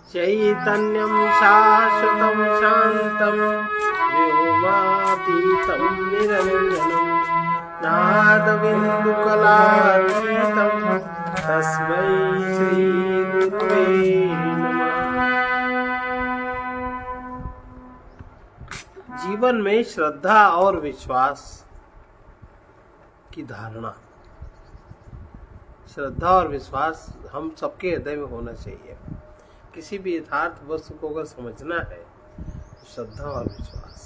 चैतन्यं शाश्वतं शान्तं व्योमातीतं निरञ्जनं नादबिन्दुकलातीतं तस्मै श्रीगुरुवे नमः। जीवन में श्रद्धा और विश्वास की धारणा, श्रद्धा और विश्वास हम सबके हृदय में होना चाहिए। किसी भी यथार्थ वस्तु को अगर समझना है तो श्रद्धा और विश्वास।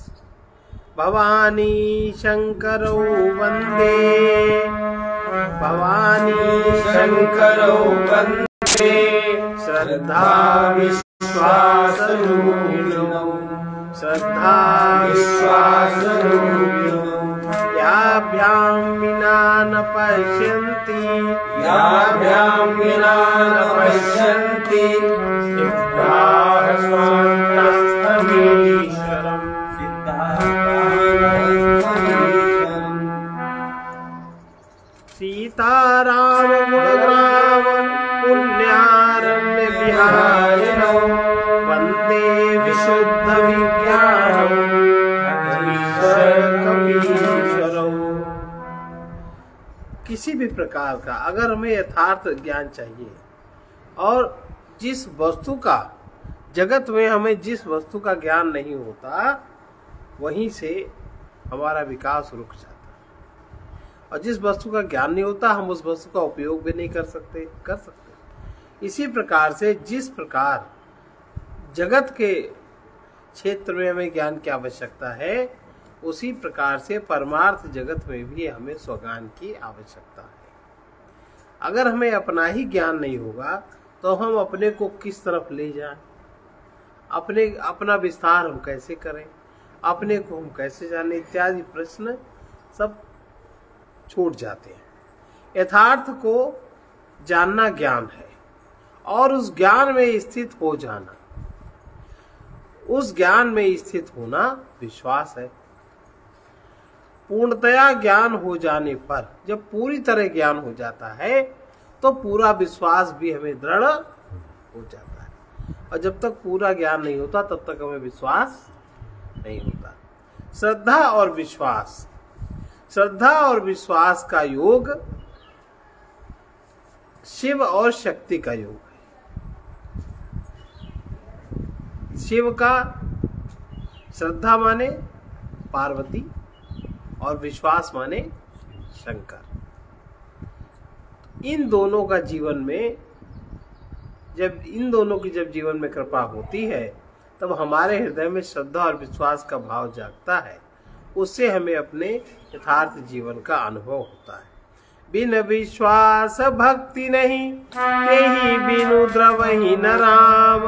भवानी शंकरौ वंदे, भवानी शंकरौ वंदे, श्रद्धा विश्वास रूपिणौ, श्रद्धा विश्वास रूपिणौ। याभ्यां विना न पश्यन्ति, याभ्यां विना न पश्यन्ति, सिद्धाः स्वान्तस्थमीश्वरम्, सीताराम गुणग्राम पुण्यारण्य विहारिणौ, वन्दे विशुद्ध विज्ञानम् कपीश्वरौ। किसी भी प्रकार का अगर हमें यथार्थ ज्ञान चाहिए और जिस वस्तु का जगत में हमें जिस वस्तु का ज्ञान नहीं होता वहीं से हमारा विकास रुक जाता है, और जिस वस्तु का ज्ञान नहीं होता हम उस वस्तु का उपयोग भी नहीं कर सकते। इसी प्रकार से जिस प्रकार जगत के क्षेत्र में हमें ज्ञान की आवश्यकता है उसी प्रकार से परमार्थ जगत में भी हमें स्वज्ञान की आवश्यकता है। अगर हमें अपना ही ज्ञान नहीं होगा तो हम अपने को किस तरफ ले जाएं, अपना विस्तार हम कैसे करें, अपने को हम कैसे जाने, इत्यादि प्रश्न सब छूट जाते हैं। यथार्थ को जानना ज्ञान है और उस ज्ञान में स्थित हो जाना, उस ज्ञान में स्थित होना विश्वास है। पूर्णतया ज्ञान हो जाने पर, जब पूरी तरह ज्ञान हो जाता है तो पूरा विश्वास भी हमें दृढ़ हो जाता है, और जब तक पूरा ज्ञान नहीं होता तब तक हमें विश्वास नहीं होता। श्रद्धा और विश्वास, श्रद्धा और विश्वास का योग शिव और शक्ति का योग है। शिव का श्रद्धा माने पार्वती और विश्वास माने शंकर। इन दोनों का जीवन में जब जीवन में कृपा होती है तब हमारे हृदय में श्रद्धा और विश्वास का भाव जागता है, उससे हमें अपने यथार्थ जीवन का अनुभव होता है। बिन विश्वास भक्ति नहीं, यही बिनु द्रवहि न राम,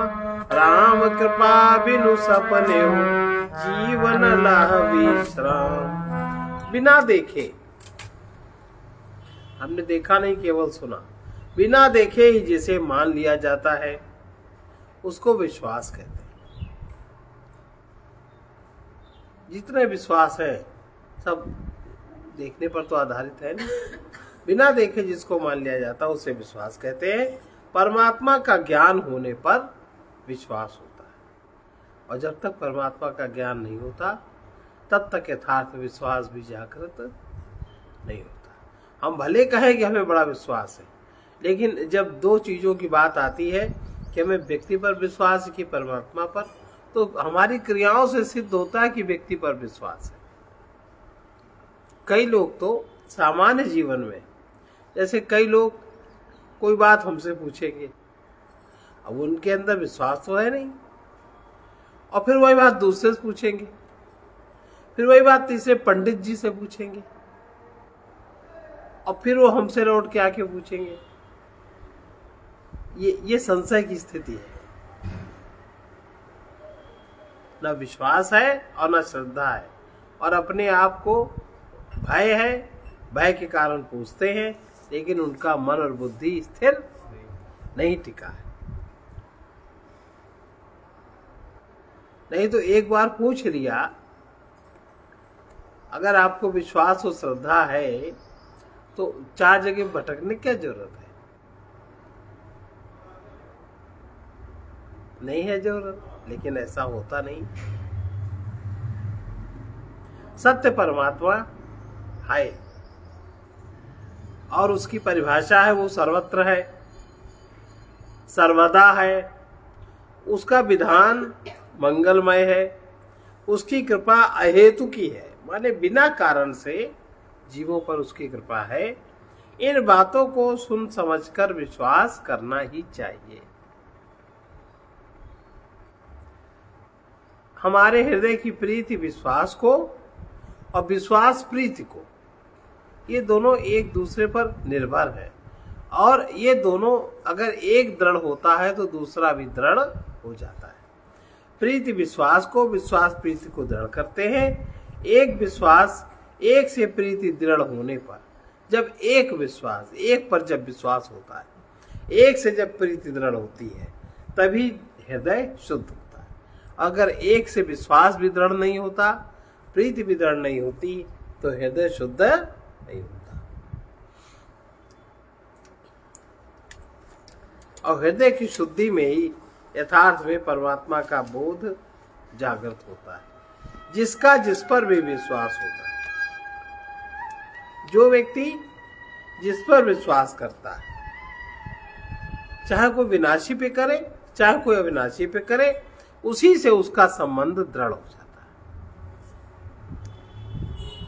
राम कृपा बिनु सपने हो, जीवन लह विश्राम। बिना देखे, हमने देखा नहीं केवल सुना, बिना देखे ही जिसे मान लिया जाता है उसको विश्वास कहते हैं। जितने विश्वास है सब देखने पर तो आधारित है ना। बिना देखे जिसको मान लिया जाता है उसे विश्वास कहते हैं। परमात्मा का ज्ञान होने पर विश्वास होता है, और जब तक परमात्मा का ज्ञान नहीं होता तब तक यथार्थ विश्वास भी जागृत नहीं होता। हम भले कहें कि हमें बड़ा विश्वास है, लेकिन जब दो चीजों की बात आती है कि हमें व्यक्ति पर विश्वास है कि परमात्मा पर, तो हमारी क्रियाओं से सिद्ध होता है कि व्यक्ति पर विश्वास है। कई लोग तो सामान्य जीवन में, जैसे कई लोग कोई बात हमसे पूछेंगे, अब उनके अंदर विश्वास तो है नहीं, और फिर वही बात दूसरे से पूछेंगे, फिर वही बात तीसरे पंडित जी से पूछेंगे, और फिर वो हमसे लौट के आके पूछेंगे। ये संशय की स्थिति है। ना विश्वास है और ना श्रद्धा है, और अपने आप को भय है, भय के कारण पूछते हैं, लेकिन उनका मन और बुद्धि स्थिर नहीं टिका है। नहीं तो एक बार पूछ लिया, अगर आपको विश्वास और श्रद्धा है तो चार जगह भटकने की क्या जरूरत है। नहीं है जरूरत, लेकिन ऐसा होता नहीं। सत्य परमात्मा है और उसकी परिभाषा है वो सर्वत्र है, सर्वदा है, उसका विधान मंगलमय है, उसकी कृपा अहेतु की है, माने बिना कारण से जीवों पर उसकी कृपा है। इन बातों को सुन समझकर विश्वास करना ही चाहिए। हमारे हृदय की प्रीति विश्वास को और विश्वास प्रीति को, ये दोनों एक दूसरे पर निर्भर है और ये दोनों अगर एक दृढ़ होता है तो दूसरा भी दृढ़ हो जाता है। प्रीति विश्वास को, विश्वास प्रीति को दृढ़ करते हैं। एक विश्वास, एक से प्रीति दृढ़ होने पर, जब एक विश्वास, एक पर जब विश्वास होता है, एक से जब प्रीति दृढ़ होती है, तभी हृदय शुद्ध होता है। अगर एक से विश्वास भी दृढ़ नहीं होता, प्रीति भी दृढ़ नहीं होती, तो हृदय शुद्ध नहीं होता। और हृदय की शुद्धि में ही यथार्थ में परमात्मा का बोध जागृत होता है, जिसका जिस पर भी विश्वास होता है। जो व्यक्ति जिस पर विश्वास करता है, चाहे कोई विनाशी पे करे चाहे कोई अविनाशी पे करे, उसी से उसका संबंध दृढ़ हो जाता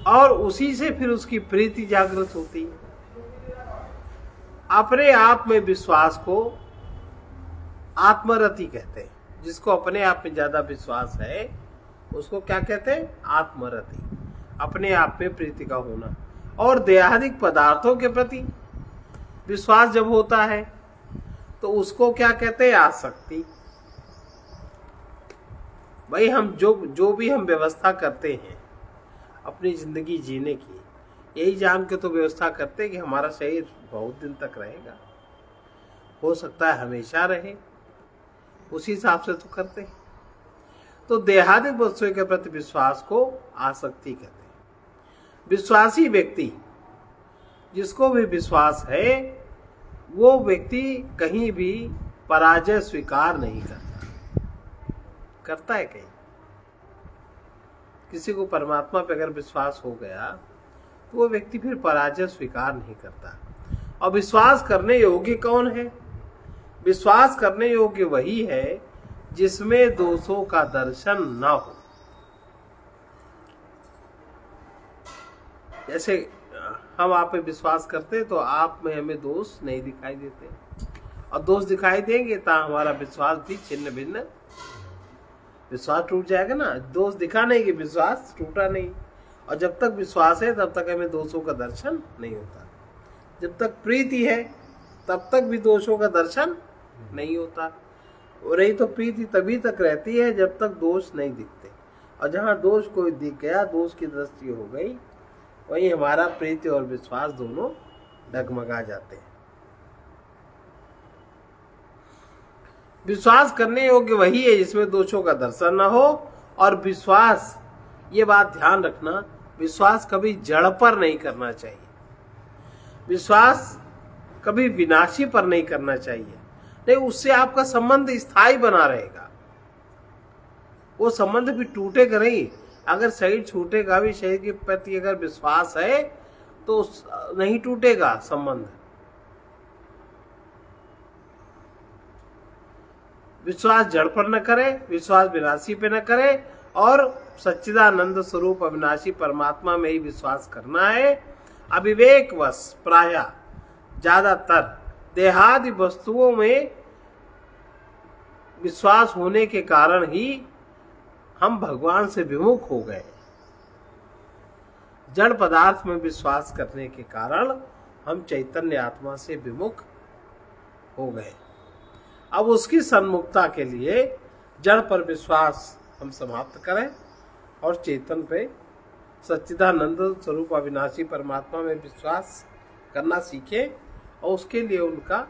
है और उसी से फिर उसकी प्रीति जागृत होती है। अपने आप में विश्वास को आत्मरति कहते हैं। जिसको अपने आप में ज्यादा विश्वास है उसको क्या कहते हैं? आत्मरति, अपने आप में प्रीति का होना। और देहादिक पदार्थों के प्रति विश्वास जब होता है तो उसको क्या कहते हैं? आसक्ति। भाई हम जो भी हम व्यवस्था करते हैं अपनी जिंदगी जीने की, यही जान के तो व्यवस्था करते हैं कि हमारा शरीर बहुत दिन तक रहेगा, हो सकता है हमेशा रहे, उसी हिसाब से तो करते हैं। तो देहादिक वस्तुओं के प्रति विश्वास को आसक्ति कहते हैं। विश्वासी व्यक्ति, जिसको भी विश्वास है, वो व्यक्ति कहीं भी पराजय स्वीकार नहीं करता। करता है कहीं? किसी को परमात्मा पे अगर विश्वास हो गया तो वो व्यक्ति फिर पराजय स्वीकार नहीं करता। और विश्वास करने योग्य कौन है? विश्वास करने योग्य वही है जिसमें दोषों का दर्शन न हो। जैसे हम आप पे विश्वास करते हैं तो आप में हमें दोष नहीं दिखाई देते, और दोष दिखाई देंगे तो हमारा विश्वास भी छिन्न भिन्न, विश्वास टूट जाएगा ना। दोष दिखा नहीं कि विश्वास टूटा नहीं। और जब तक विश्वास है तब तक हमें दोषों का दर्शन नहीं होता। जब तक प्रीति है तब तक भी दोषों का दर्शन नहीं होता। और नहीं तो प्रीति तभी तक रहती है जब तक दोष नहीं दिखते। और जहाँ दोष कोई दिख गया, दोष की दृष्टि हो गई, वही हमारा प्रीति और विश्वास दोनों डगमगा जाते हैं। विश्वास करने योग्य वही है जिसमें दोषों का दर्शन न हो। और विश्वास, ये बात ध्यान रखना, विश्वास कभी जड़ पर नहीं करना चाहिए, विश्वास कभी विनाशी पर नहीं करना चाहिए। नहीं, उससे आपका संबंध स्थायी बना रहेगा, वो संबंध भी टूटेगा नहीं। अगर शरीर छूटेगा भी, शरीर के प्रति अगर विश्वास है तो नहीं टूटेगा संबंध। विश्वास जड़ पर न करे, विश्वास विनाशी पे न करे, और सच्चिदानंद स्वरूप अविनाशी परमात्मा में ही विश्वास करना है। अविवेकवश प्रायः ज्यादातर देहादि वस्तुओं में विश्वास होने के कारण ही हम भगवान से विमुख हो गए। जड़ पदार्थ में विश्वास करने के कारण हम चैतन्य आत्मा से विमुख हो गए। अब उसकी सन्मुखता के लिए जड़ पर विश्वास हम समाप्त करें और चेतन पे, सच्चिदानंद स्वरूप अविनाशी परमात्मा में विश्वास करना सीखें, और उसके लिए उनका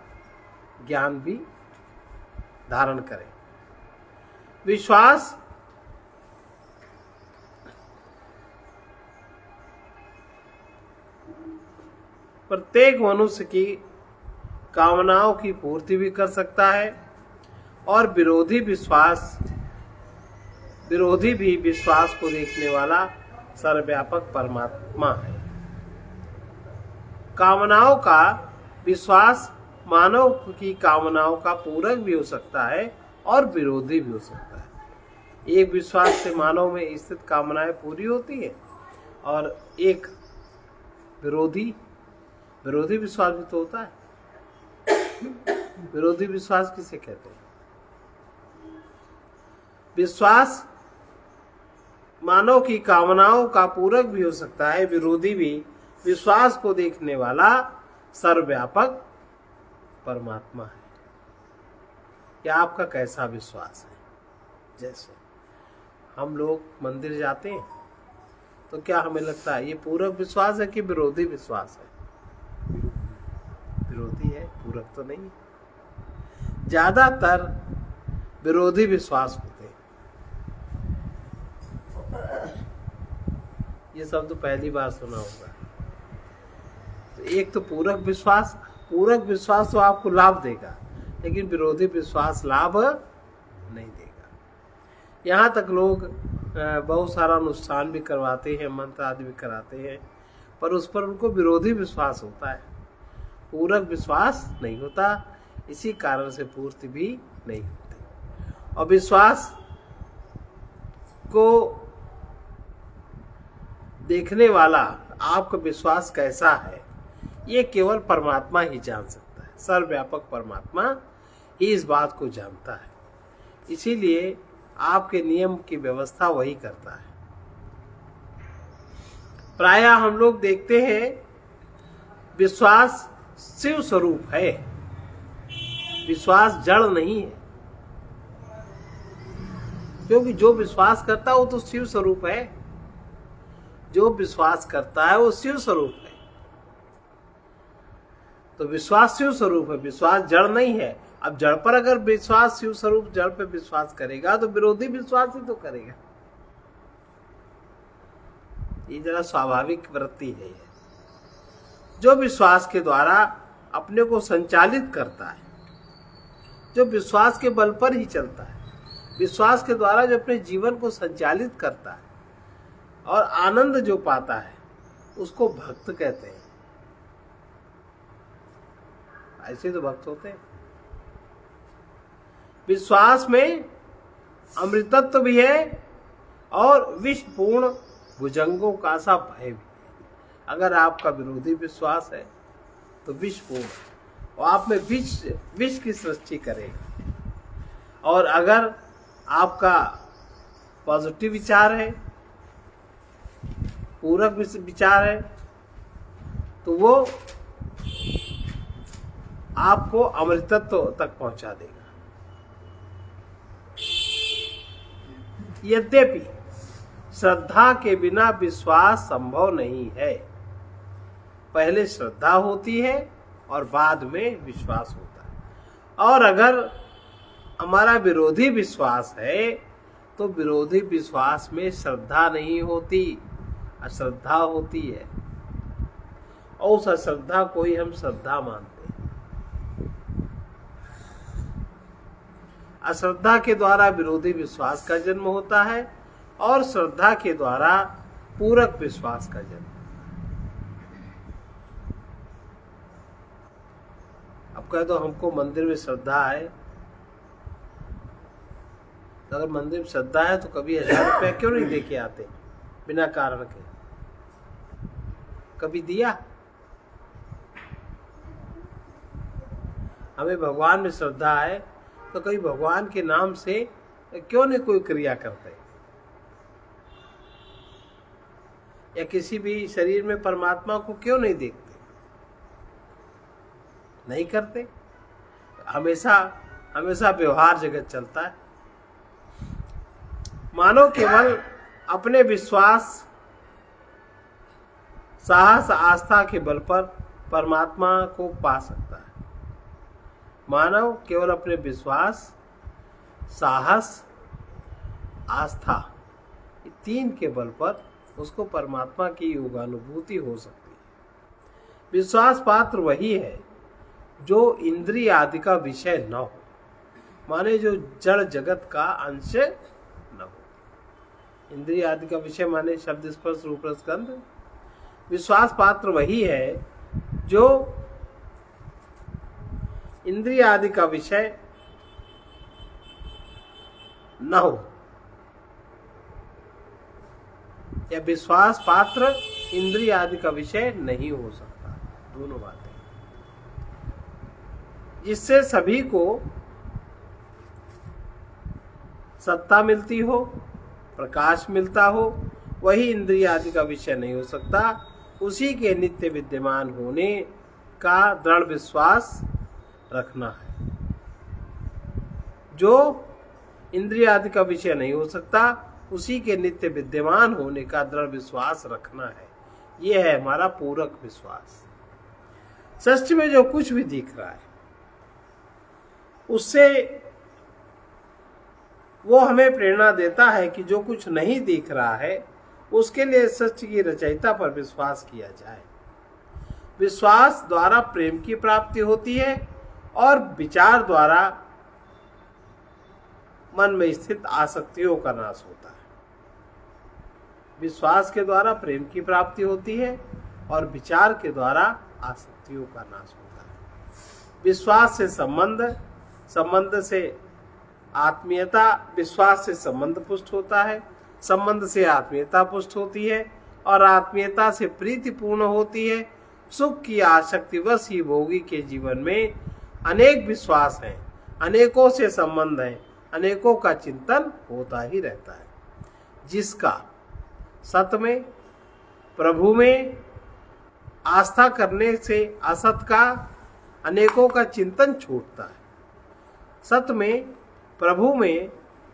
ज्ञान भी धारण करें। विश्वास प्रत्येक मनुष्य की कामनाओं की पूर्ति भी कर सकता है और विरोधी भी विश्वास को देखने वाला सर्वव्यापक परमात्मा है। कामनाओं का विश्वास मानव की कामनाओं का पूरक भी हो सकता है और विरोधी भी हो सकता है। एक विश्वास से मानव में स्थित कामनाएं पूरी होती है और एक विरोधी विश्वास भी तो होता है। विरोधी विश्वास किसे कहते हैं? विश्वास मानव की कामनाओं का पूरक भी हो सकता है, विरोधी भी विश्वास को देखने वाला सर्वव्यापक परमात्मा है। या आपका कैसा विश्वास है? जैसे हम लोग मंदिर जाते हैं तो क्या हमें लगता है ये पूरक विश्वास है कि विरोधी विश्वास है? विरोधी है, पूरक तो नहीं। ज्यादातर विरोधी विश्वास होते हैं। ये शब्द तो पहली बार सुना होगा। तो एक तो पूरक विश्वास तो आपको लाभ देगा, लेकिन विरोधी विश्वास लाभ नहीं देगा। यहाँ तक लोग बहुत सारा अनुष्ठान भी करवाते हैं, मंत्र आदि भी कराते हैं, पर उस पर उनको विरोधी विश्वास होता है, पूरक विश्वास नहीं होता। इसी कारण से पूर्ति भी नहीं होती। और विश्वास को देखने वाला आपका विश्वास कैसा है, ये केवल परमात्मा ही जान सकता है। सर्वव्यापक परमात्मा ही इस बात को जानता है। इसीलिए आपके नियम की व्यवस्था वही करता है। प्रायः हम लोग देखते हैं विश्वास शिव स्वरूप है, विश्वास जड़ नहीं है। क्योंकि जो विश्वास करता है वो तो शिव स्वरूप है। जो विश्वास करता है वो शिव स्वरूप है। तो विश्वास शिव स्वरूप है, विश्वास जड़ नहीं है। अब जड़ पर अगर विश्वास शिव स्वरूप जड़ पे विश्वास करेगा तो विरोधी विश्वास ही तो करेगा। ये जरा स्वाभाविक वृत्ति है। जो विश्वास के द्वारा अपने को संचालित करता है, जो विश्वास के बल पर ही चलता है, विश्वास के द्वारा जो अपने जीवन को संचालित करता है और आनंद जो पाता है, उसको भक्त कहते हैं। ऐसे तो भक्त होते हैं। विश्वास में अमृतत्व भी है और विषपूर्ण भुजंगों का सा भय भी है। अगर आपका विरोधी विश्वास है तो विषपूर्ण, और आप में विष की सृष्टि करेगा। और अगर आपका पॉजिटिव विचार है, पूरक विचार है, तो वो आपको अमृतत्व तक पहुंचा देगा। यद्यपि श्रद्धा के बिना विश्वास संभव नहीं है। पहले श्रद्धा होती है और बाद में विश्वास होता है। और अगर हमारा विरोधी विश्वास है तो विरोधी विश्वास में श्रद्धा नहीं होती, अश्रद्धा होती है। और उस अश्रद्धा को ही हम श्रद्धा मानते हैं। अश्रद्धा के द्वारा विरोधी विश्वास का जन्म होता है और श्रद्धा के द्वारा पूरक विश्वास का जन्म। अब कह दो हमको मंदिर में श्रद्धा है, तो अगर मंदिर में श्रद्धा है तो कभी 1000 रुपया क्यों नहीं दे के आते बिना कारण के? कभी दिया? हमें भगवान में श्रद्धा है तो कभी भगवान के नाम से क्यों नहीं कोई क्रिया करते? या किसी भी शरीर में परमात्मा को क्यों नहीं देखते? नहीं करते। हमेशा हमेशा व्यवहार जगत चलता है। मानव केवल अपने विश्वास, साहस, आस्था के बल पर परमात्मा को पा सकता है। मानव केवल अपने विश्वास, साहस, आस्था, 3 के बल पर उसको परमात्मा की योगानुभूति हो सकती है। विश्वास पात्र वही है जो इंद्रिय आदि का विषय न हो। माने जो जड़ जगत का अंश न हो। इंद्रिय आदि का विषय माने शब्द स्पर्श रूप रस गंध। विश्वास पात्र वही है जो इंद्रिय आदि का विषय न हो, या विश्वास पात्र इंद्रिय आदि का विषय नहीं हो सकता। दोनों बातें, जिससे सभी को सत्ता मिलती हो, प्रकाश मिलता हो, वही इंद्रिय आदि का विषय नहीं हो सकता। उसी के नित्य विद्यमान होने का दृढ़ विश्वास रखना है। जो इंद्रिय आदि का विषय नहीं हो सकता, उसी के नित्य विद्यमान होने का दृढ़ विश्वास रखना है। यह है हमारा पूरक विश्वास। सृष्टि में जो कुछ भी दिख रहा है उससे वो हमें प्रेरणा देता है कि जो कुछ नहीं दिख रहा है उसके लिए सृष्टि की रचयिता पर विश्वास किया जाए। विश्वास द्वारा प्रेम की प्राप्ति होती है और विचार द्वारा मन में स्थित आसक्तियों का नाश होता है। विश्वास के द्वारा प्रेम की प्राप्ति होती है और विचार के द्वारा आसक्तियों का नाश होता है। विश्वास से संबंध, संबंध से आत्मीयता, विश्वास से संबंध पुष्ट होता है, संबंध से आत्मीयता पुष्ट होती है और आत्मीयता से प्रीति पूर्ण होती है। सुख की आसक्तिवश ही भोगी के जीवन में अनेक विश्वास हैं, अनेकों से संबंध हैं, अनेकों का चिंतन होता ही रहता है। जिसका सत में, प्रभु में आस्था करने से असत का, अनेकों का चिंतन छूटता है। सत में, प्रभु में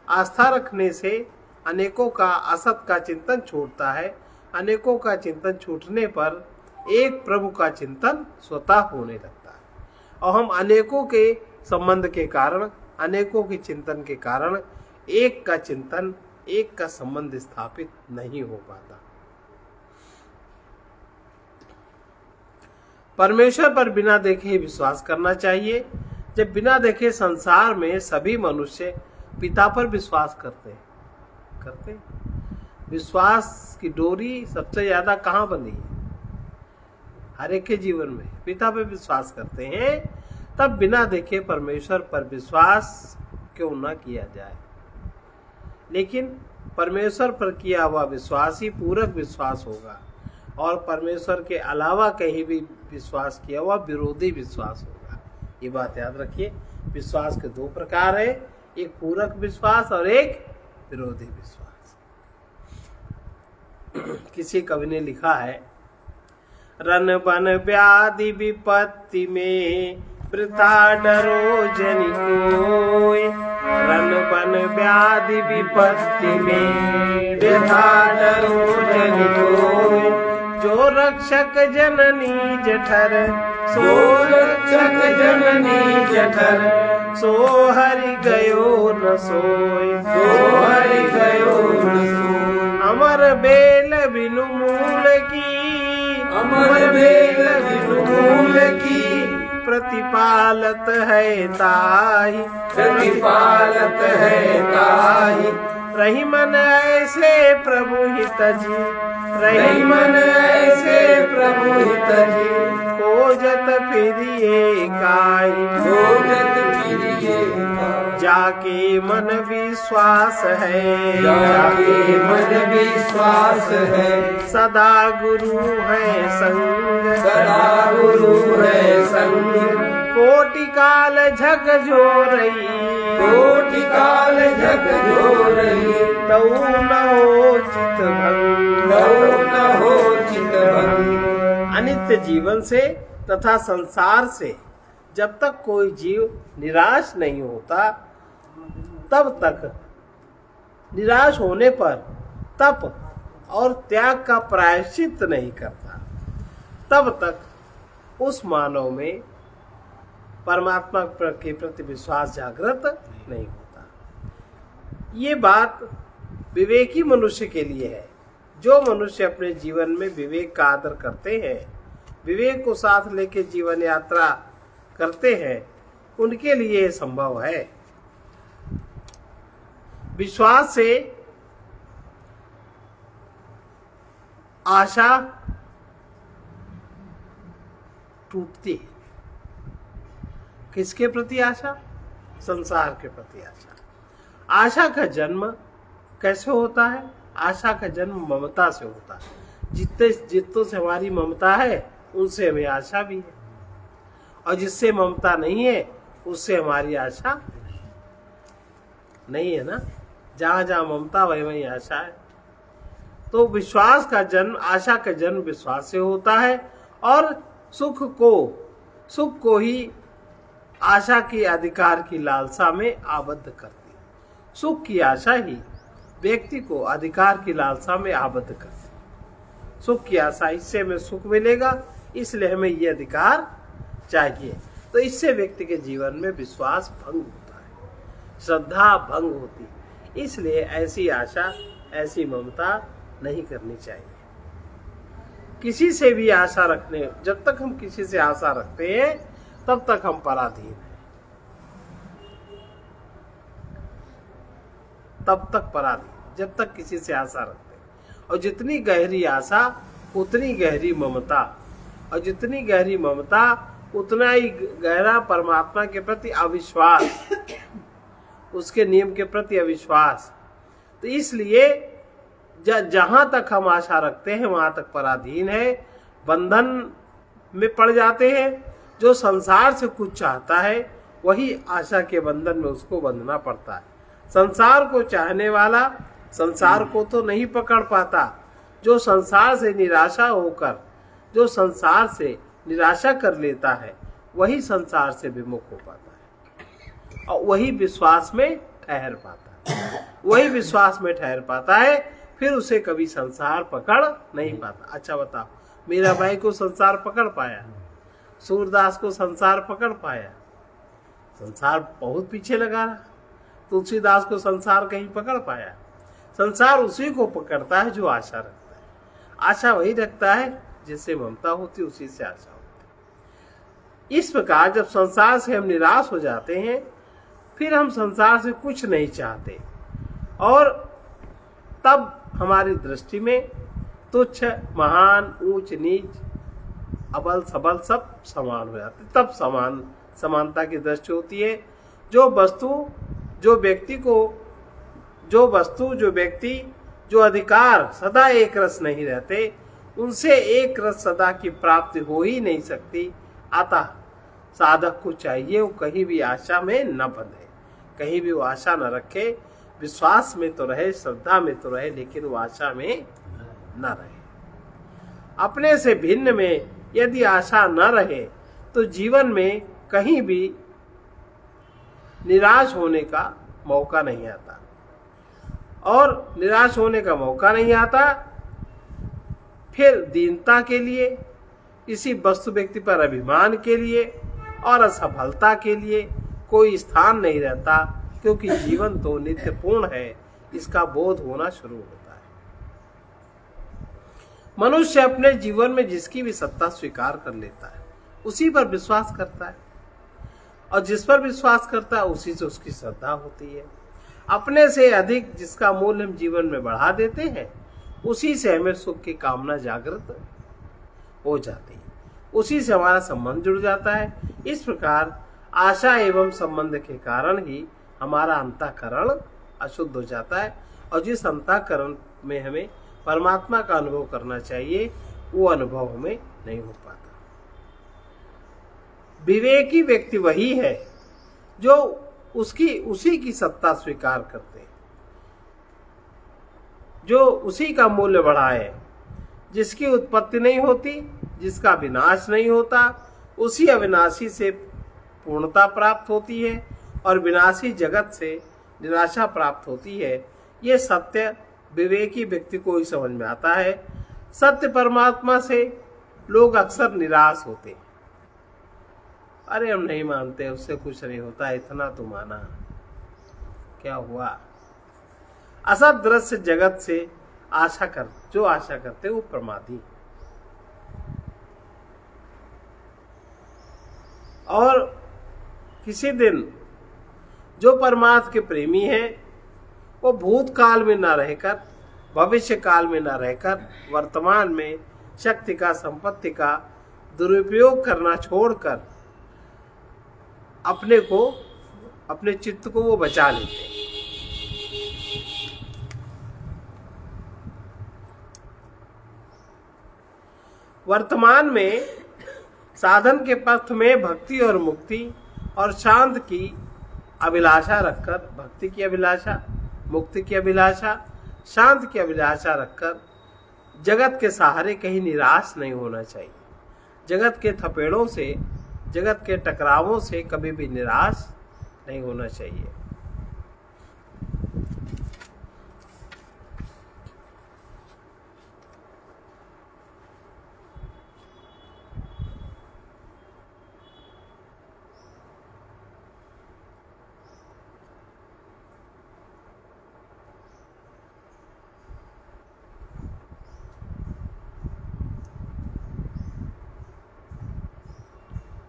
आस्था रखने से अनेकों का असत का चिंतन छूटता है। अनेकों का चिंतन छूटने पर एक प्रभु का चिंतन स्वतः होने लगता है और हम अनेकों के संबंध के कारण, अनेकों के चिंतन के कारण एक का चिंतन, एक का संबंध स्थापित नहीं हो पाता। परमेश्वर पर बिना देखे विश्वास करना चाहिए। जब बिना देखे संसार में सभी मनुष्य पिता पर विश्वास करते विश्वास की डोरी सबसे ज्यादा कहाँ बंधी है? हर एक के जीवन में पिता पर विश्वास करते हैं। तब बिना देखे परमेश्वर पर विश्वास क्यों न किया जाए। लेकिन परमेश्वर पर किया हुआ विश्वास ही पूरक विश्वास होगा और परमेश्वर के अलावा कहीं भी विश्वास किया हुआ विरोधी विश्वास होगा। ये बात याद रखिए। विश्वास के दो प्रकार है, एक पूरक विश्वास और एक विरोधी विश्वास। किसी कवि ने लिखा है, रन बन व्याधि विपत्ति में वृथा डरो जन कोय। रन बन व्याधि विपत्ति में वृथा डरो जन कोय। जो रक्षक जननी जठर, सो रक्षक जननी जठर। सो हरि गयो न सोय, सो हरि गयो न सोय। अमर बेल बिनु मूल की, अमर बेल बिनु मूल की। प्रतिपालत है ताहि, प्रतिपालत है ताहि। रही मन ऐसे प्रभु हित जी, रही मन ऐसे प्रभु हित जी। खोजत फिरिए काई, खोजत फिरिए काई। जाके मन विश्वास है, जाके मन विश्वास है। सदा गुरु है संग, सदा गुरु है संग। कोटि काल झक झोरई, कोटि काल झक झोरई। तऊ न हो चित भंग, तऊ न हो चित भंग। अनित्य जीवन से तथा संसार से जब तक कोई जीव निराश नहीं होता, तब तक निराश होने पर तप और त्याग का प्रायश्चित नहीं करता, तब तक उस मानव में परमात्मा के प्रति विश्वास जागृत नहीं होता। ये बात विवेकी मनुष्य के लिए है। जो मनुष्य अपने जीवन में विवेक का आदर करते हैं, विवेक को साथ लेके जीवन यात्रा करते हैं, उनके लिए संभव है। विश्वास से आशा टूटती है। किसके प्रति आशा? संसार के प्रति आशा। आशा का जन्म कैसे होता है? आशा का जन्म ममता से होता है। जितों से हमारी ममता है उनसे हमें आशा भी है, और जिससे ममता नहीं है उससे हमारी आशा नहीं है ना। जहां जहां ममता वहीं वहीं आशा है। तो विश्वास का जन्म, आशा का जन्म विश्वास से होता है, और सुख को ही आशा के अधिकार की लालसा में आबद्ध करती है। सुख की आशा ही व्यक्ति को अधिकार की लालसा में आबद्ध करती है। सुख की आशा, इससे हमें सुख मिलेगा, इसलिए हमें ये अधिकार चाहिए। तो इससे व्यक्ति के जीवन में विश्वास भंग होता है, श्रद्धा भंग होती है। इसलिए ऐसी आशा, ऐसी ममता नहीं करनी चाहिए। किसी से भी आशा रखने, जब तक हम किसी से आशा रखते हैं तब तक हम पराधीन हैं, तब तक पराधीन, जब तक किसी से आशा रखते हैं। और जितनी गहरी आशा उतनी गहरी ममता, और जितनी गहरी ममता उतना ही गहरा परमात्मा के प्रति अविश्वास, उसके नियम के प्रति अविश्वास। तो इसलिए जहां तक हम आशा रखते हैं वहां तक पराधीन है, बंधन में पड़ जाते हैं। जो संसार से कुछ चाहता है वही आशा के बंधन में उसको बंधना पड़ता है। संसार को चाहने वाला संसार को तो नहीं पकड़ पाता। जो संसार से निराशा होकर, जो संसार से निराशा कर लेता है वही संसार से विमुख हो पाता है, और वही विश्वास में ठहर पाता है। वही विश्वास में ठहर पाता है, फिर उसे कभी संसार पकड़ नहीं पाता। अच्छा बताओ, मीरा बाई को संसार पकड़ पाया? सूरदास को संसार पकड़ पाया? संसार बहुत पीछे लगा रहा। तुलसीदास को संसार कहीं पकड़ पाया? संसार उसी को पकड़ता है जो आशा रखता है। आशा वही रखता है जिससे ममता होती, उसी से आशा होती। इस प्रकार जब संसार से हम निराश हो जाते हैं, फिर हम संसार से कुछ नहीं चाहते, और तब हमारी दृष्टि में तुच्छ, महान, ऊंच नीच, अबल सबल सब समान हो जाते। तब समानता की दृष्टि होती है। जो व्यक्ति, जो अधिकार सदा एक रस नहीं रहते, उनसे एक रस सदा की प्राप्ति हो ही नहीं सकती। अतः साधक को चाहिए वो कहीं भी आशा में न बंधे, कहीं भी वो आशा न रखे। विश्वास में तो रहे, श्रद्धा में तो रहे, लेकिन वो आशा में न रहे। अपने से भिन्न में यदि आशा न रहे तो जीवन में कहीं भी निराश होने का मौका नहीं आता, और निराश होने का मौका नहीं आता, फिर दीनता के लिए, किसी वस्तु व्यक्ति पर अभिमान के लिए और असफलता के लिए कोई स्थान नहीं रहता, क्योंकि जीवन तो नित्य पूर्ण है, इसका बोध होना शुरू होता है। मनुष्य अपने जीवन में जिसकी भी सत्ता स्वीकार कर लेता है उसी पर विश्वास करता है, और जिस पर विश्वास करता है उसी से उसकी श्रद्धा होती है। अपने से अधिक जिसका मूल्य हम जीवन में बढ़ा देते हैं उसी से हमें सुख की कामना जागृत हो जाती है, उसी से हमारा संबंध जुड़ जाता है। इस प्रकार आशा एवं संबंध के कारण ही हमारा अंतःकरण अशुद्ध हो जाता है, और जिस अंतःकरण में हमें परमात्मा का अनुभव करना चाहिए वो अनुभव हमें नहीं हो पाता। विवेकी व्यक्ति वही है जो उसी की सत्ता स्वीकार करते हैं, जो उसी का मूल्य बढ़ाए, जिसकी उत्पत्ति नहीं होती, जिसका विनाश नहीं होता, उसी अविनाशी से पूर्णता प्राप्त होती है, और विनाशी जगत से निराशा प्राप्त होती है। ये सत्य विवेकी व्यक्ति को ही समझ में आता है। सत्य परमात्मा से लोग अक्सर निराश होते, अरे हम नहीं मानते, उससे कुछ नहीं होता, इतना तो माना, क्या हुआ। असत दृश्य जगत से जो आशा करते वो प्रमादी। और किसी दिन जो परमात्मा के प्रेमी हैं वो भूतकाल में न रहकर, भविष्य काल में न रहकर, वर्तमान में शक्ति का, संपत्ति का दुरुपयोग करना छोड़कर अपने को, अपने चित्त को वो बचा लेते हैं। वर्तमान में साधन के पथ में भक्ति और मुक्ति और शांत की अभिलाषा रखकर, भक्ति की अभिलाषा, मुक्ति की अभिलाषा, शांत की अभिलाषा रखकर जगत के सहारे कहीं निराश नहीं होना चाहिए। जगत के थपेड़ों से, जगत के टकरावों से कभी भी निराश नहीं होना चाहिए।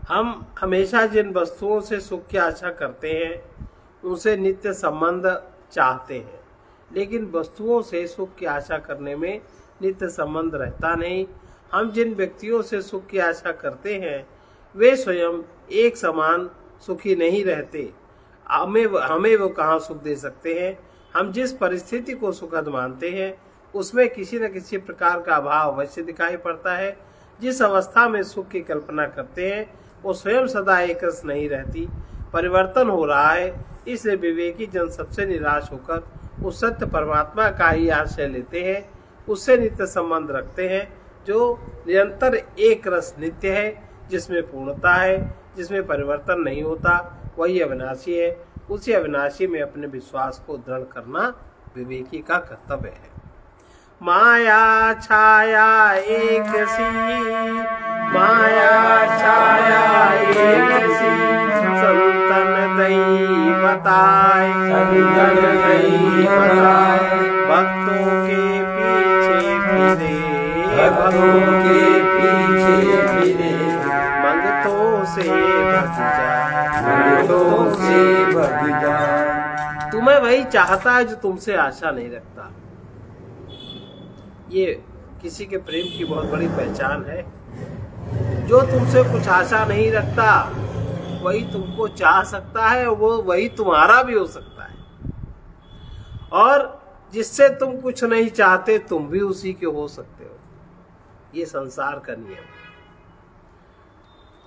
हम हमेशा जिन वस्तुओं से सुख की आशा करते हैं उनसे नित्य संबंध चाहते हैं, लेकिन वस्तुओं से सुख की आशा करने में नित्य संबंध रहता नहीं। हम जिन व्यक्तियों से सुख की आशा करते हैं वे स्वयं एक समान सुखी नहीं रहते। हमें वो कहाँ सुख दे सकते हैं। हम जिस परिस्थिति को सुखद मानते हैं उसमें किसी न किसी प्रकार का अभाव अवश्य दिखाई पड़ता है। जिस अवस्था में सुख की कल्पना करते हैं वो स्वयं सदा एक रस नहीं रहती, परिवर्तन हो रहा है। इसलिए विवेकी जन सबसे निराश होकर उस सत्य परमात्मा का ही आश्रय लेते हैं, उससे नित्य संबंध रखते हैं जो निरंतर एक रस नित्य है, जिसमें पूर्णता है, जिसमें परिवर्तन नहीं होता, वही अविनाशी है। उसी अविनाशी में अपने विश्वास को दृढ़ करना विवेकी का कर्तव्य है। माया छाया एक सी, माया छाया एक सी, संतन दई बताए, संतन दई बताए, भक्तों के पीछे फिरे, भक्तों के पीछे फिरे, मंगतों से भग जा, मंगतों से भग जा। तुम्हें वही चाहता है जो तुमसे आशा नहीं रखता। ये किसी के प्रेम की बहुत बड़ी पहचान है। जो तुमसे कुछ आशा नहीं रखता वही तुमको चाह सकता है, वो वही तुम्हारा भी हो सकता है। और जिससे तुम कुछ नहीं चाहते तुम भी उसी के हो सकते हो। ये संसार का नियम है।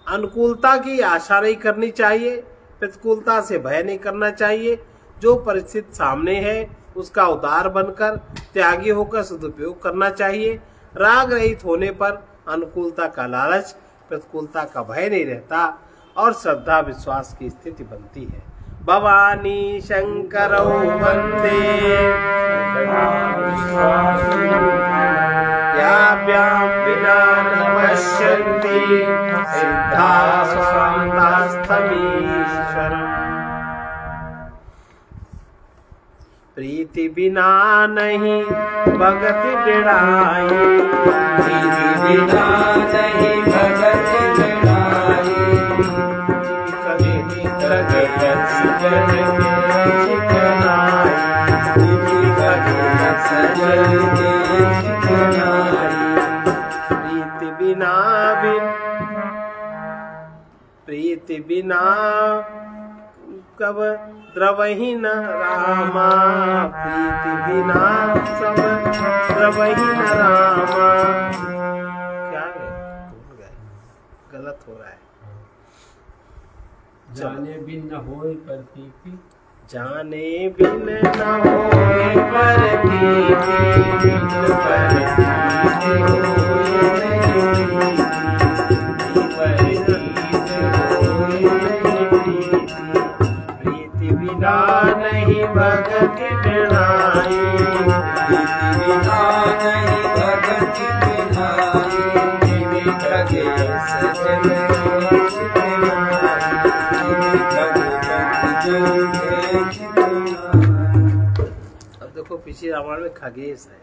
अनुकूलता की आशा नहीं करनी चाहिए, प्रतिकूलता से भय नहीं करना चाहिए। जो परिस्थिति सामने है उसका उदार बनकर, त्यागी होकर सदुपयोग करना चाहिए। राग रहित होने पर अनुकूलता का लालच, प्रतिकूलता का भय नहीं रहता और श्रद्धा विश्वास की स्थिति बनती है। भवानी शंकरौ वंदे याभ्यां विना न पश्यन्ति सिद्धा स्वान्तास्तमीश्वरम्। प्रीति बिना नहीं भगत बिड़ाई, प्रीति बिना नहीं भगत बिड़ाई, कभी भगत सजन के ठिकानाई, भगत सजन के ठिकानाई। प्रीति बिना कब द्रवही न रामा, प्रीति बिना सब द्रवही न रामा। क्या है, भूल गए, गलत हो रहा है। जाने बिन न होए प्रतीति, जाने बिन न होए प्रतीति, बिना नहीं भगत बिड़ाई, बिना नहीं भगत बिड़ाई, सजन अब देखो पिछले रामायण में खगेश है।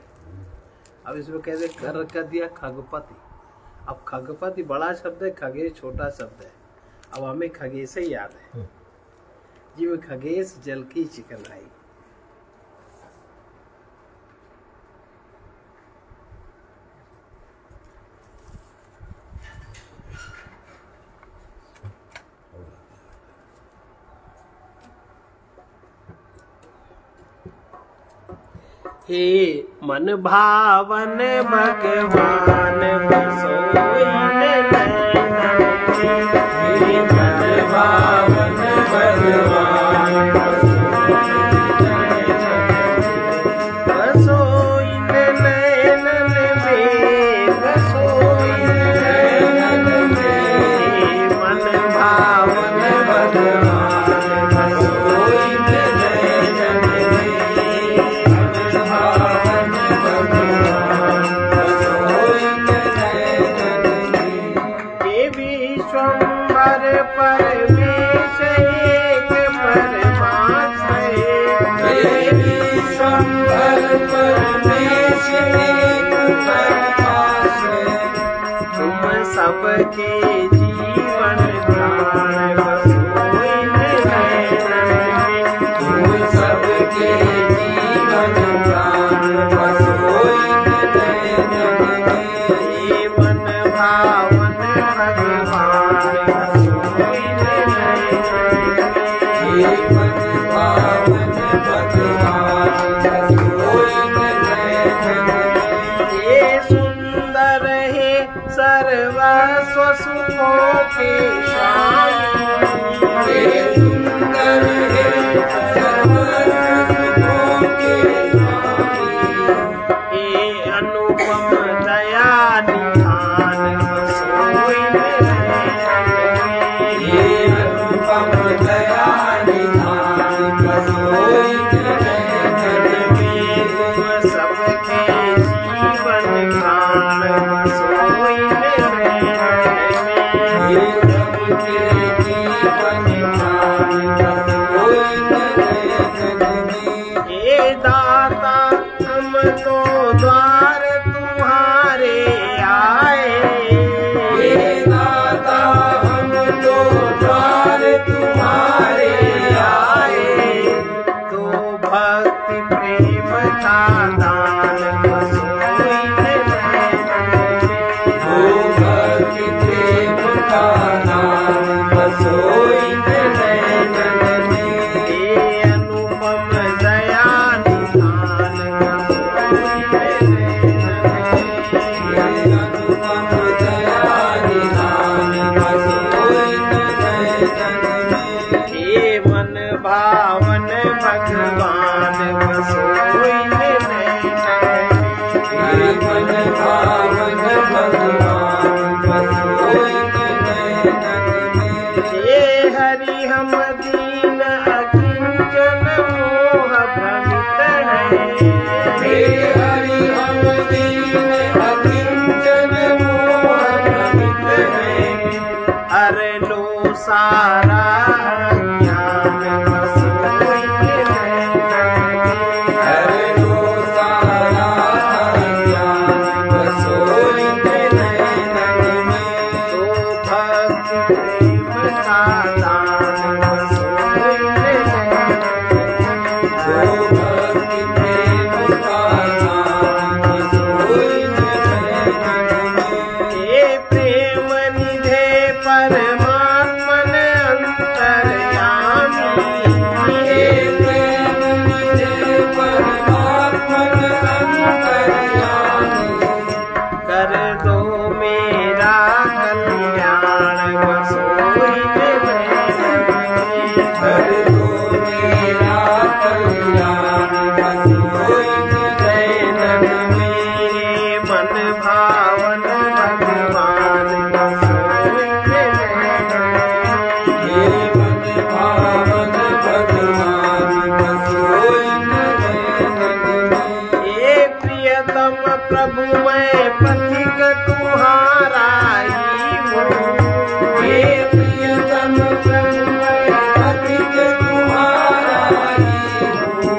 अब इसमें कहते कर दिया खगपति। अब खगपति बड़ा शब्द है, खगेश छोटा शब्द है। अब हमें खगेश ही याद है। जी में खगेश जल की चिकनाई। हे मन भावन भगवान बसोई नैनन में। हे मन भावन भगवान बसोई नैनन में, बसोई नैनन में। हे मन भावन भगवान बसोई नैनन में। विश्वम्भर परमेश एक परमाश है। विश्वम्भर परमेश एक परमाश है। तुम सबके जीवन प्राण बसोई नैनन में। तुम सबके जीवन प्राण बसोई नैनन में। हे मन भावन भगवान बसोई नैनन में। हे मन भावन भगवान बसोई नैनन में। हे सुंदर है सर्वस्व सुखों के स्वामी। हे सुंदर है सर्वस्व सुखों के स्वामी। हे अनुपम दया निधान बसोई नैनन में। हे अनुपम दया निधान बसोई नैनन में। तुम सबके जीवन प्राण बसोई नैनन में। हे सबके जीवन प्राण बसोई नैनन में। हे दाता हम तो द्वार तुम्हारे आए। हे दाता हम तो द्वार तुम्हारे आए। तो भक्ति प्रेम का दान बसोई नैनन में। हो भक्ति प्रेम का नाम बसोई नैनन में। हे अनुपम दया निधान बसोई नैनन में। हे अनुपम दया निधान बसोई नैनन में। हे मन भावन भगवान बसोई नैनन में। हे मन भावन भगवान बसोई नैनन में। हे हरि हम दीन अकिंचन मोह भ्रमित हे है। हरि हम दीन अकिंचन मोह भ्रमित हैं। हर लो सारा ज्ञान बसोई नैनन में। हर लो सारा ज्ञान बसोई नैनन में। तो भक्ति प्रेम का दान बसोई नैनन हो में। भक्ति प्रेम का नाम बसोई नैनन में। हे प्रेम निधे परमात्मन अंतर्यामी। हे प्रेम निधे परमात्मन अंतर्यामी। कर दो मेरा कल्याण बसोई नैनन में। कर दो मेरा कल्याण बसोई नैनन में। हे मन भावन भगवान बसोई नैनन में। हे मन भावन भगवान बसोई नैनन में। हे प्रियतम प्रभु मैं पथिक तुम्हारा ही हूँ। हे प्रियतम प्रभु मैं पथिक तुम्हारा ही हूँ।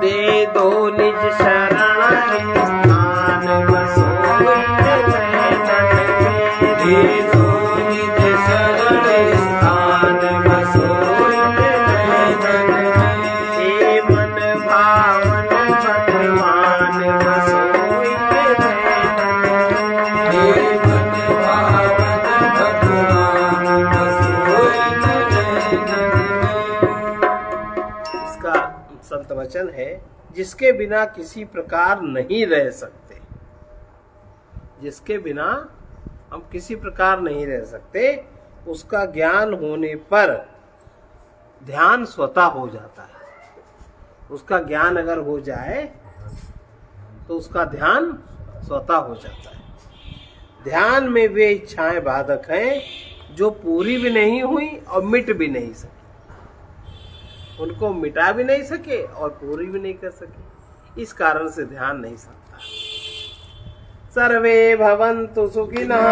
दे दो निज शरण स्थान बसोई नैनन में। दे दो निज शरण स्थान बसोई नैनन में। हे मन भावन भगवान बसोई नैनन में। हे मन भावन भगवान बसोई नैनन में। इसका संत वचन है। जिसके बिना किसी प्रकार नहीं रह सकते, जिसके बिना हम किसी प्रकार नहीं रह सकते, उसका ज्ञान होने पर ध्यान स्वतः हो जाता है। उसका ज्ञान अगर हो जाए तो उसका ध्यान स्वतः हो जाता है। ध्यान में वे इच्छाएं बाधक हैं जो पूरी भी नहीं हुई और मिट भी नहीं सकी। उनको मिटा भी नहीं सके और पूरी भी नहीं कर सके, इस कारण से ध्यान नहीं सकता। सर्वे भवन्तु सुखिनः,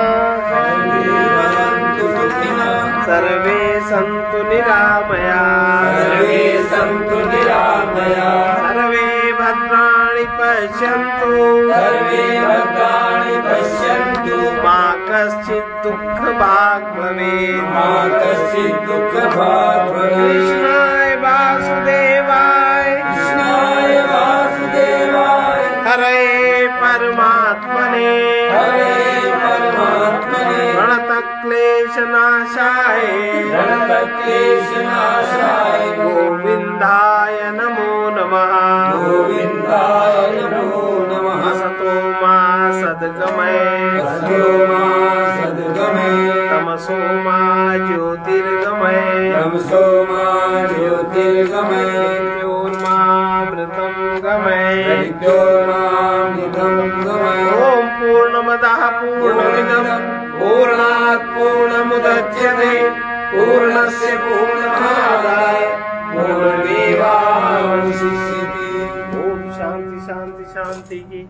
सर्वे सन्तु निरामयाः, सर्वे सन्तु निरामयाः, सर्वे भद्राणि पश्यन्तु, सर्वे भद्राणि पश्यन्तु, मा कश्चित् दुःखभाग् भवेत्, मा कश्चित् दुःखभाग् भवेत्। कृष्णाय वासुदेवाय, कृष्णाय वासुदेवाय, हरे परमात्मने, हरे परमात्मने, प्रणतक्लेशनाशाय, प्रणतक्लेशनाशाय, गोविन्दाय नमो नमः। गोविन्दाय नमो नमः। असतो मा सद्गमय, असतो मा सद्गमय, तमसो मा ज्योतिर्गमय, तमसो मा ज्योतिर्गमय, मृतम गमय। मृत्योर्मामृतं गमय। ओम पूर्णमदः पूर्णमिदं पूर्णात् पूर्णमुदच्यते पूर्णस्य पूर्णमादाय पूर्णमेवावशिष्यते। ओम शांति शांति शांति की